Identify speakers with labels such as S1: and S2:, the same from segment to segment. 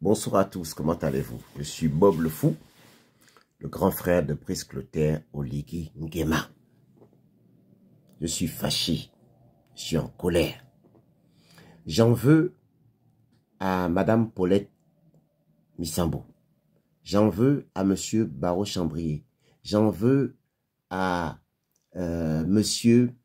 S1: Bonsoir à tous, comment allez-vous? Je suis Bob le Fou, le grand frère de Brice Clotaire Oligui Nguema. Je suis fâché, je suis en colère. J'en veux à Madame Paulette Missambo. J'en veux à Monsieur Barreau-Chambrier. J'en veux à Monsieur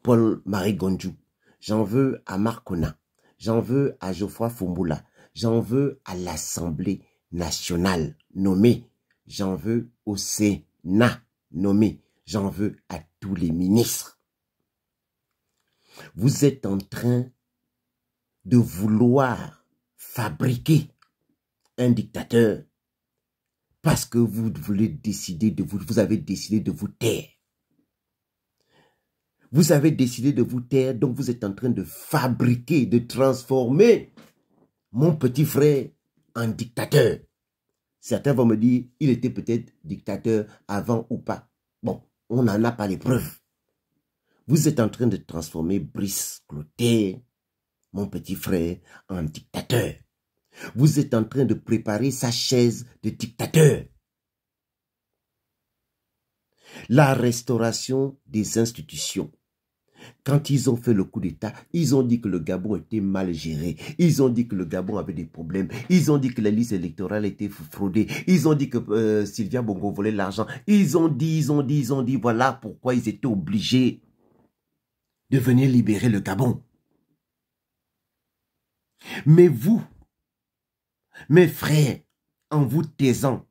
S1: Paul-Marie Gondjou. J'en veux à Marcona. J'en veux à Geoffroy Fumboula. J'en veux à l'Assemblée nationale nommée. J'en veux au Sénat nommé. J'en veux à tous les ministres. Vous êtes en train de vouloir fabriquer un dictateur parce que vous voulez décider de vous avez décidé de vous taire. Vous avez décidé de vous taire, donc vous êtes en train de fabriquer, de transformer mon petit frère en dictateur. Certains vont me dire, il était peut-être dictateur avant ou pas. Bon, on n'en a pas les preuves. Vous êtes en train de transformer Brice Clotaire, mon petit frère, en dictateur. Vous êtes en train de préparer sa chaise de dictateur. La restauration des institutions. Quand ils ont fait le coup d'État, ils ont dit que le Gabon était mal géré. Ils ont dit que le Gabon avait des problèmes. Ils ont dit que la liste électorale était fraudée. Ils ont dit que Sylvia Bongo volait l'argent. Ils ont dit. Voilà pourquoi ils étaient obligés de venir libérer le Gabon. Mais vous, mes frères, en vous taisant,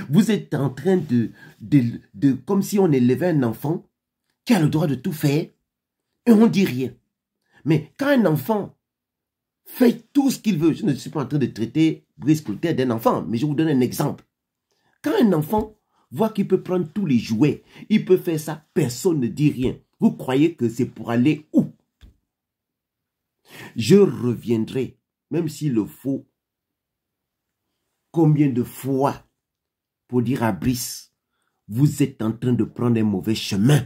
S1: vous êtes en train de comme si on élevait un enfant qui a le droit de tout faire. Et on ne dit rien. Mais quand un enfant fait tout ce qu'il veut, je ne suis pas en train de traiter Brice Clotaire d'un enfant, mais je vous donne un exemple. Quand un enfant voit qu'il peut prendre tous les jouets, il peut faire ça, personne ne dit rien. Vous croyez que c'est pour aller où? Je reviendrai, même s'il le faut, combien de fois pour dire à Brice, vous êtes en train de prendre un mauvais chemin.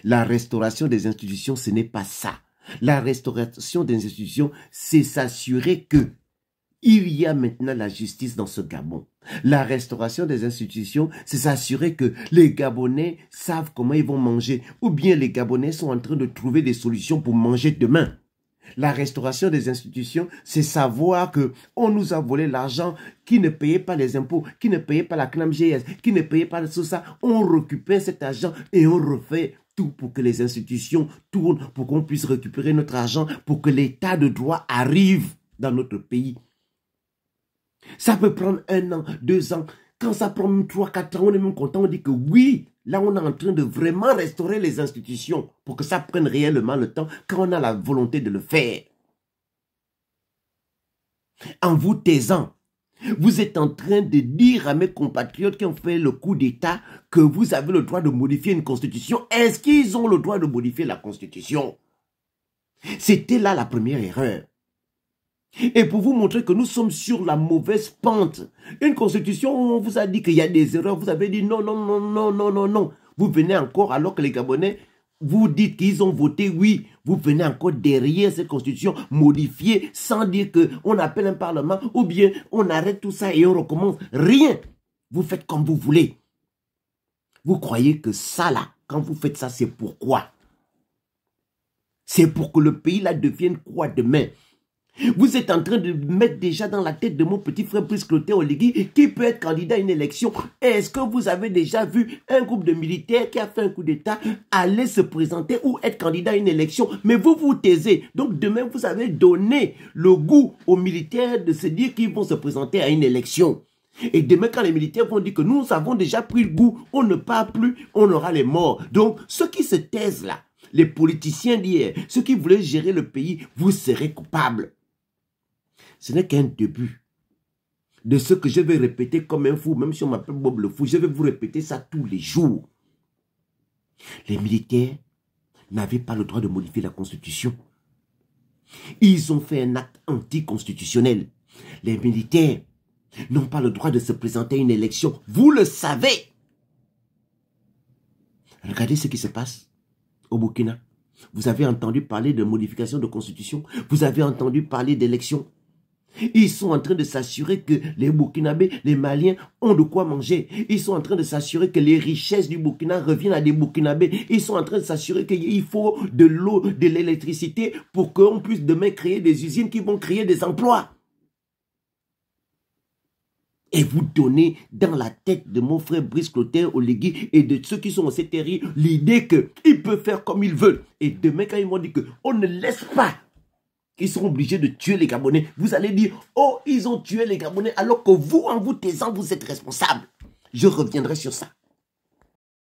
S1: La restauration des institutions, ce n'est pas ça. La restauration des institutions, c'est s'assurer que il y a maintenant la justice dans ce Gabon. La restauration des institutions, c'est s'assurer que les Gabonais savent comment ils vont manger, ou bien les Gabonais sont en train de trouver des solutions pour manger demain. La restauration des institutions, c'est savoir que on nous a volé l'argent, qui ne payait pas les impôts, qui ne payait pas la CNAMGS, qui ne payait pas tout ça. On récupère cet argent et on refait tout pour que les institutions tournent, pour qu'on puisse récupérer notre argent, pour que l'état de droit arrive dans notre pays. Ça peut prendre 1 an, 2 ans. Quand ça prend 3, 4 ans, on est même content, on dit que oui, là on est en train de vraiment restaurer les institutions pour que ça prenne réellement le temps quand on a la volonté de le faire. En vous taisant, vous êtes en train de dire à mes compatriotes qui ont fait le coup d'État que vous avez le droit de modifier une constitution. Est-ce qu'ils ont le droit de modifier la constitution? C'était là la première erreur. Et pour vous montrer que nous sommes sur la mauvaise pente, une constitution où on vous a dit qu'il y a des erreurs, vous avez dit non, non, non, non, non, non, non. Vous venez encore alors que les Gabonais, vous dites qu'ils ont voté oui, vous venez encore derrière cette constitution modifiée sans dire qu'on appelle un parlement ou bien on arrête tout ça et on recommence. Rien. Vous faites comme vous voulez. Vous croyez que ça là, quand vous faites ça, c'est pourquoi? C'est pour que le pays là devienne quoi demain? Vous êtes en train de mettre déjà dans la tête de mon petit frère Brice Clotaire Oligui qui peut être candidat à une élection. Est-ce que vous avez déjà vu un groupe de militaires qui a fait un coup d'État aller se présenter ou être candidat à une élection? Mais vous vous taisez. Donc demain, vous avez donné le goût aux militaires de se dire qu'ils vont se présenter à une élection. Et demain, quand les militaires vont dire que nous avons déjà pris le goût, on ne parle plus, on aura les morts. Donc, ceux qui se taisent là, les politiciens d'hier, ceux qui voulaient gérer le pays, vous serez coupables. Ce n'est qu'un début de ce que je vais répéter comme un fou, même si on m'appelle Bob le Fou, je vais vous répéter ça tous les jours. Les militaires n'avaient pas le droit de modifier la Constitution. Ils ont fait un acte anticonstitutionnel. Les militaires n'ont pas le droit de se présenter à une élection. Vous le savez. Regardez ce qui se passe au Burkina. Vous avez entendu parler de modification de constitution. Vous avez entendu parler d'élections. Ils sont en train de s'assurer que les Burkinabés, les Maliens ont de quoi manger. Ils sont en train de s'assurer que les richesses du Burkina reviennent à des Burkinabés. Ils sont en train de s'assurer qu'il faut de l'eau, de l'électricité pour qu'on puisse demain créer des usines qui vont créer des emplois. Et vous donnez dans la tête de mon frère Brice Clotaire Oligui et de ceux qui sont au CTRI l'idée qu'ils peuvent faire comme ils veulent. Et demain, quand ils m'ont dit qu'on ne laisse pas, ils seront obligés de tuer les Gabonais, vous allez dire, oh, ils ont tué les Gabonais, alors que vous, en vous taisant, vous êtes responsable. Je reviendrai sur ça.